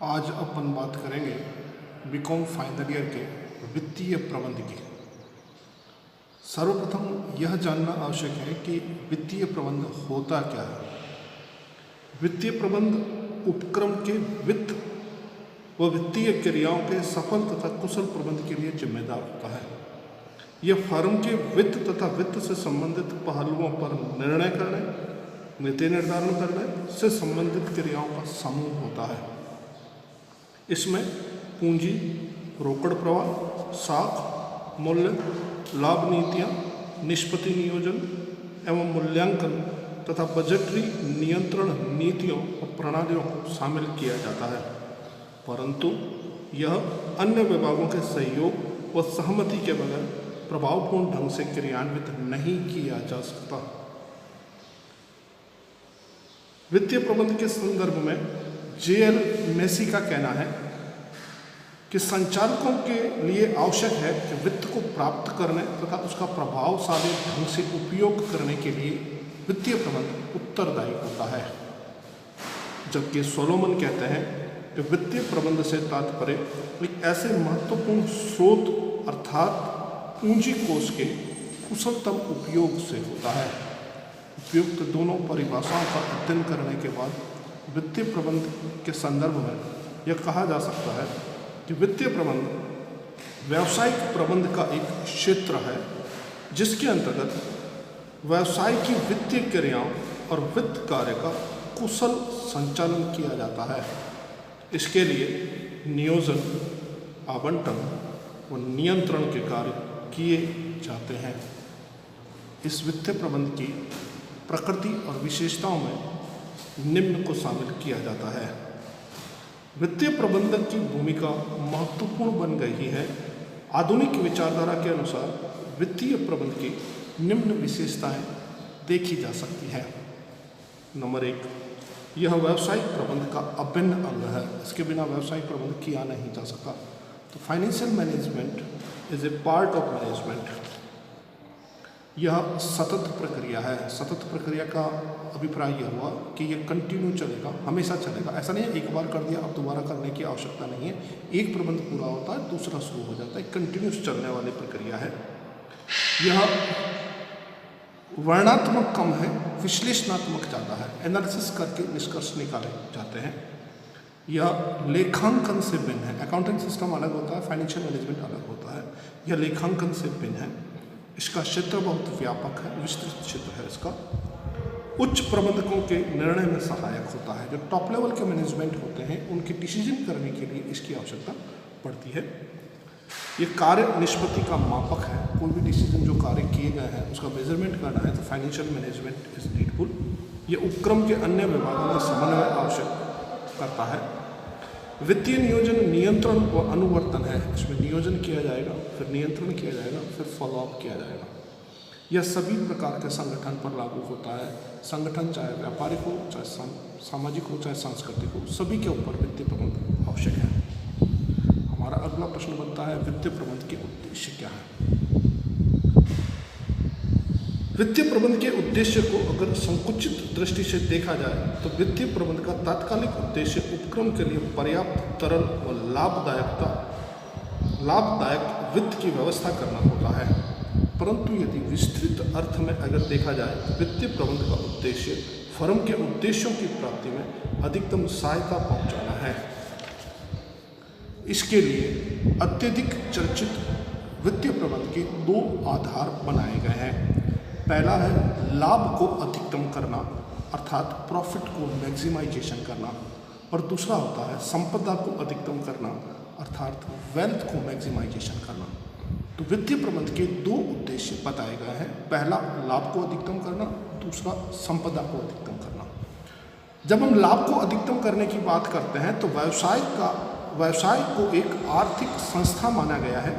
आज अपन बात करेंगे बीकॉम फाइनल ईयर के वित्तीय प्रबंध की। सर्वप्रथम यह जानना आवश्यक है कि वित्तीय प्रबंध होता क्या है। वित्तीय प्रबंध उपक्रम के वित्त व वित्तीय क्रियाओं के सफल तथा कुशल प्रबंध के लिए जिम्मेदार होता है। यह फर्म के वित्त तथा वित्त से संबंधित पहलुओं पर निर्णय करने, नीति निर्धारण करने से संबंधित क्रियाओं का समूह होता है। इसमें पूंजी, रोकड़ प्रवाह, साख, मूल्य, लाभ नीतियाँ, निष्पत्ति नियोजन एवं मूल्यांकन तथा बजटरी नियंत्रण नीतियों और प्रणालियों को शामिल किया जाता है, परंतु यह अन्य विभागों के सहयोग व सहमति के बगैर प्रभावपूर्ण ढंग से क्रियान्वित नहीं किया जा सकता। वित्तीय प्रबंध के संदर्भ में JL मेसी का कहना है कि संचालकों के लिए आवश्यक है कि वित्त को प्राप्त करने तथा उसका प्रभावशाली ढंग से उपयोग करने के लिए वित्तीय प्रबंध उत्तरदायी होता है, जबकि सोलोमन कहते हैं कि वित्तीय प्रबंध से तात्पर्य एक ऐसे महत्वपूर्ण स्रोत अर्थात पूंजी कोष के कुशलतम उपयोग से होता है। उपयुक्त दोनों परिभाषाओं का अध्ययन करने के बाद वित्तीय प्रबंध के संदर्भ में यह कहा जा सकता है कि वित्तीय प्रबंध व्यावसायिक प्रबंध का एक क्षेत्र है, जिसके अंतर्गत व्यवसाय की वित्तीय क्रियाओं और वित्त कार्य का कुशल संचालन किया जाता है। इसके लिए नियोजन, आवंटन व नियंत्रण के कार्य किए जाते हैं। इस वित्तीय प्रबंध की प्रकृति और विशेषताओं में निम्न को शामिल किया जाता है। वित्तीय प्रबंधक की भूमिका महत्वपूर्ण बन गई है। आधुनिक विचारधारा के अनुसार वित्तीय प्रबंध की निम्न विशेषताएं देखी जा सकती है। नंबर 1, यह व्यावसायिक प्रबंध का अभिन्न अंग है। इसके बिना व्यावसायिक प्रबंध किया नहीं जा सकता। तो financial management is a part of management. यह सतत प्रक्रिया है। सतत प्रक्रिया का अभिप्राय यह हुआ कि यह कंटिन्यू चलेगा, हमेशा चलेगा। ऐसा नहीं है एक बार कर दिया अब दोबारा करने की आवश्यकता नहीं है। एक प्रबंध पूरा होता है, दूसरा शुरू हो जाता है। कंटिन्यूस चलने वाली प्रक्रिया है। यह वर्णनात्मक कम है, विश्लेषणात्मक ज़्यादा है। एनालिसिस करके निष्कर्ष निकाले जाते हैं। यह लेखांकन से भिन्न है। अकाउंटिंग सिस्टम अलग होता है, फाइनेंशियल मैनेजमेंट अलग होता है। यह लेखांकन से भिन्न है। इसका क्षेत्र बहुत व्यापक है, विस्तृत क्षेत्र है इसका। उच्च प्रबंधकों के निर्णय में सहायक होता है। जो टॉप लेवल के मैनेजमेंट होते हैं उनके डिसीजन करने के लिए इसकी आवश्यकता पड़ती है। ये कार्य निष्पत्ति का मापक है। कोई भी डिसीजन जो कार्य किए गए हैं उसका मेजरमेंट करना है तो फाइनेंशियल मैनेजमेंट इज नीडफुल। ये उपक्रम के अन्य विभागों में समन्वय आवश्यक करता है। वित्तीय नियोजन, नियंत्रण व अनुवर्तन है। इसमें नियोजन किया जाएगा, फिर नियंत्रण किया जाएगा, फिर फॉलोअप किया जाएगा। यह सभी प्रकार के संगठन पर लागू होता है। संगठन चाहे व्यापारिक हो, चाहे सामाजिक हो, चाहे सांस्कृतिक हो, सभी के ऊपर वित्तीय प्रबंध आवश्यक है। हमारा अगला प्रश्न बनता है वित्तीय प्रबंध के उद्देश्य क्या है। वित्तीय प्रबंध के उद्देश्य को अगर संकुचित दृष्टि से देखा जाए तो वित्तीय प्रबंध का तात्कालिक उद्देश्य उपक्रम के लिए पर्याप्त, तरल व लाभदायक वित्त की व्यवस्था करना होता है। परंतु यदि विस्तृत अर्थ में अगर देखा जाए तो वित्तीय प्रबंध का उद्देश्य फर्म के उद्देश्यों की प्राप्ति में अधिकतम सहायता पहुंचाना है। इसके लिए अत्यधिक चर्चित वित्तीय प्रबंध के 2 आधार बनाए गए हैं। पहला है लाभ को अधिकतम करना अर्थात प्रॉफिट को मैक्सिमाइजेशन करना, और दूसरा होता है संपदा को अधिकतम करना अर्थात वेल्थ को मैक्सिमाइजेशन करना। तो वित्तीय प्रबंध के 2 उद्देश्य बताए गए हैं। पहला लाभ को अधिकतम करना, दूसरा संपदा को अधिकतम करना। जब हम लाभ को अधिकतम करने की बात करते हैं तो व्यवसाय को एक आर्थिक संस्था माना गया है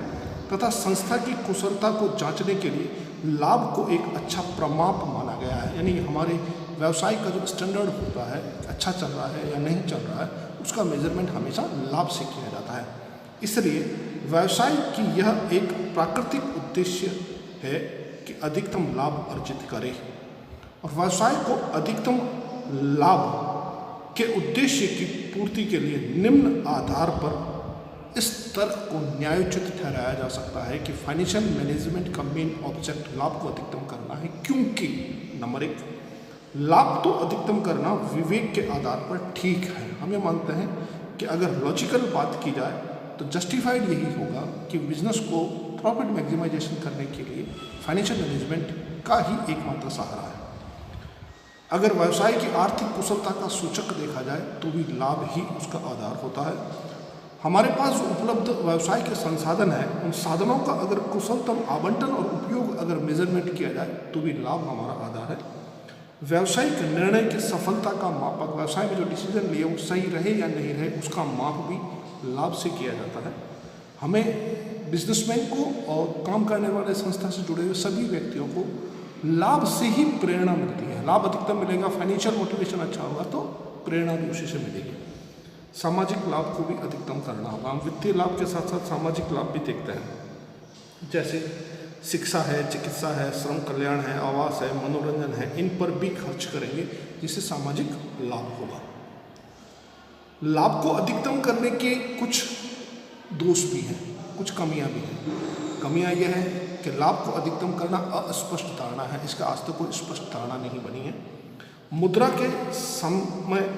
तथा संस्था की कुशलता को जांचने के लिए लाभ को एक अच्छा प्रमाप माना गया है। यानी हमारे व्यवसाय का जो स्टैंडर्ड होता है, अच्छा चल रहा है या नहीं चल रहा है, उसका मेजरमेंट हमेशा लाभ से किया जाता है। इसलिए व्यवसाय की यह एक प्राकृतिक उद्देश्य है कि अधिकतम लाभ अर्जित करे, और व्यवसाय को अधिकतम लाभ के उद्देश्य की पूर्ति के लिए निम्न आधार पर इस तर्क को न्यायोचित ठहराया जा सकता है कि फाइनेंशियल मैनेजमेंट का मेन ऑब्जेक्ट लाभ को अधिकतम करना है, क्योंकि नंबर 1, लाभ तो अधिकतम करना विवेक के आधार पर ठीक है। हम ये मानते हैं कि अगर लॉजिकल बात की जाए तो जस्टिफाइड यही होगा कि बिजनेस को प्रॉफिट मैक्सिमाइजेशन करने के लिए फाइनेंशियल मैनेजमेंट का ही एकमात्र सहारा है। अगर व्यवसाय की आर्थिक कुशलता का सूचक देखा जाए तो भी लाभ ही उसका आधार होता है। हमारे पास जो उपलब्ध व्यवसाय के संसाधन हैं, उन साधनों का अगर कुशलतम आवंटन और उपयोग अगर मेजरमेंट किया जाए तो भी लाभ हमारा आधार है। व्यावसायिक निर्णय की सफलता का मापक, व्यवसाय में जो डिसीजन लिए वो सही रहे या नहीं रहे, उसका माप भी लाभ से किया जाता है। हमें बिजनेसमैन को और काम करने वाले संस्था से जुड़े हुए सभी व्यक्तियों को लाभ से ही प्रेरणा मिलती है। लाभ अधिकतम मिलेगा, फाइनेंशियल मोटिवेशन अच्छा होगा तो प्रेरणा भी उसी से मिलेगी। सामाजिक लाभ को भी अधिकतम करना होगा। हम वित्तीय लाभ के साथ साथ सामाजिक लाभ भी देखते हैं, जैसे शिक्षा है, चिकित्सा है, श्रम कल्याण है, आवास है, मनोरंजन है, इन पर भी खर्च करेंगे जिससे सामाजिक लाभ होगा। लाभ को अधिकतम करने के कुछ दोष भी हैं, कुछ कमियां भी हैं। कमियां यह है कि लाभ को अधिकतम करना अस्पष्ट धारणा है, इसका आज तक कोई स्पष्ट धारणा नहीं बनी है। मुद्रा के समय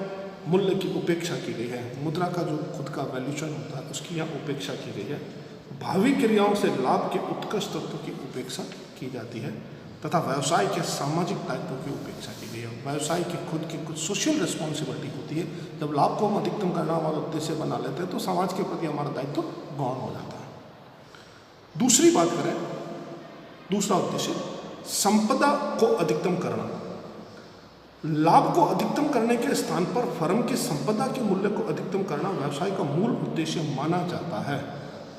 मूल्य की उपेक्षा की गई है। मुद्रा का जो खुद का वैल्यूएशन होता है उसकी यहाँ उपेक्षा की गई है। भावी क्रियाओं से लाभ के उत्कृष्ट तत्व की उपेक्षा की जाती है तथा व्यवसाय के सामाजिक दायित्व की उपेक्षा की गई है। व्यवसाय की खुद की कुछ सोशल रिस्पॉन्सिबिलिटी होती है। जब लाभ को हम अधिकतम करना हमारा उद्देश्य बना लेते हैं तो समाज के प्रति हमारा दायित्व गौण हो जाता है। दूसरी बात करें, दूसरा उद्देश्य संपदा को अधिकतम करना। लाभ को अधिकतम करने के स्थान पर फर्म की संपदा के मूल्य को अधिकतम करना व्यवसाय का मूल उद्देश्य माना जाता है।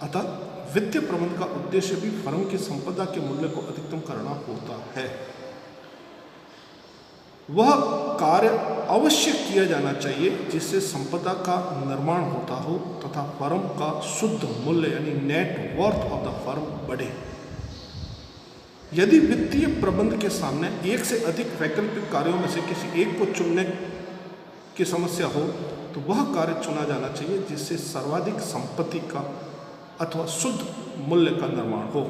अतः वित्तीय प्रबंधन का उद्देश्य भी फर्म की संपदा के मूल्य को अधिकतम करना होता है। वह कार्य अवश्य किया जाना चाहिए जिससे संपदा का निर्माण होता हो तथा फर्म का शुद्ध मूल्य यानी net worth of the firm बढ़े। यदि वित्तीय प्रबंध के सामने एक से अधिक वैकल्पिक कार्यों में से किसी एक को चुनने की समस्या हो तो वह कार्य चुना जाना चाहिए जिससे सर्वाधिक संपत्ति का अथवा शुद्ध मूल्य का निर्माण हो।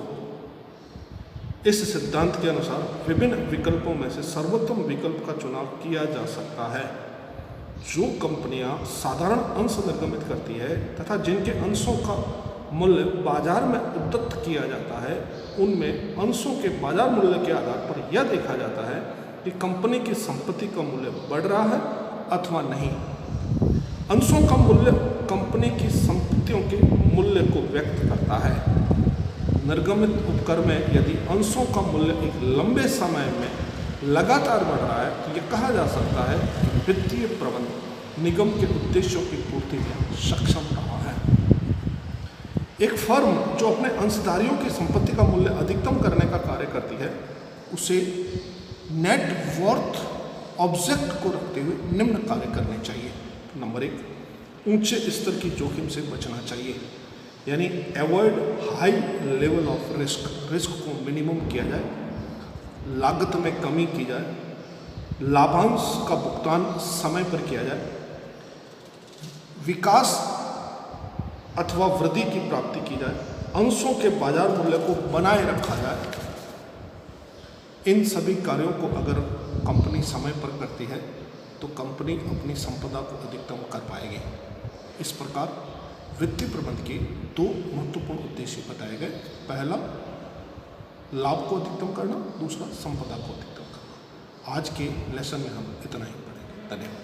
इस सिद्धांत के अनुसार विभिन्न विकल्पों में से सर्वोत्तम विकल्प का चुनाव किया जा सकता है। जो कंपनियां साधारण अंश निर्गमित करती है तथा जिनके अंशों का मूल्य बाजार में उद्धृत किया जाता है, उनमें अंशों के बाजार मूल्य के आधार पर यह देखा जाता है कि कंपनी की संपत्ति का मूल्य बढ़ रहा है अथवा नहीं। अंशों का मूल्य कंपनी की संपत्तियों के मूल्य को व्यक्त करता है। निर्गमित उपकर में यदि अंशों का मूल्य एक लंबे समय में लगातार बढ़ रहा है तो यह कहा जा सकता है कि वित्तीय प्रबंधन निगम के उद्देश्यों की पूर्ति में सक्षम रहा है। एक फर्म जो अपने अंशधारियों की संपत्ति का मूल्य अधिकतम करने का कार्य करती है, उसे नेट वर्थ ऑब्जेक्ट को रखते हुए निम्न कार्य करने चाहिए। नंबर 1, ऊंचे स्तर की जोखिम से बचना चाहिए, यानी avoid high level of risk. Risk को मिनिमम किया जाए, लागत में कमी की जाए, लाभांश का भुगतान समय पर किया जाए, विकास अथवा वृद्धि की प्राप्ति की जाए, अंशों के बाजार मूल्य को बनाए रखा जाए। इन सभी कार्यों को अगर कंपनी समय पर करती है तो कंपनी अपनी संपदा को अधिकतम कर पाएगी। इस प्रकार वित्तीय प्रबंधन के 2 महत्वपूर्ण उद्देश्य बताए गए। पहला, लाभ को अधिकतम करना, दूसरा संपदा को अधिकतम करना। आज के लेसन में हम इतना ही पढ़ेंगे। धन्यवाद।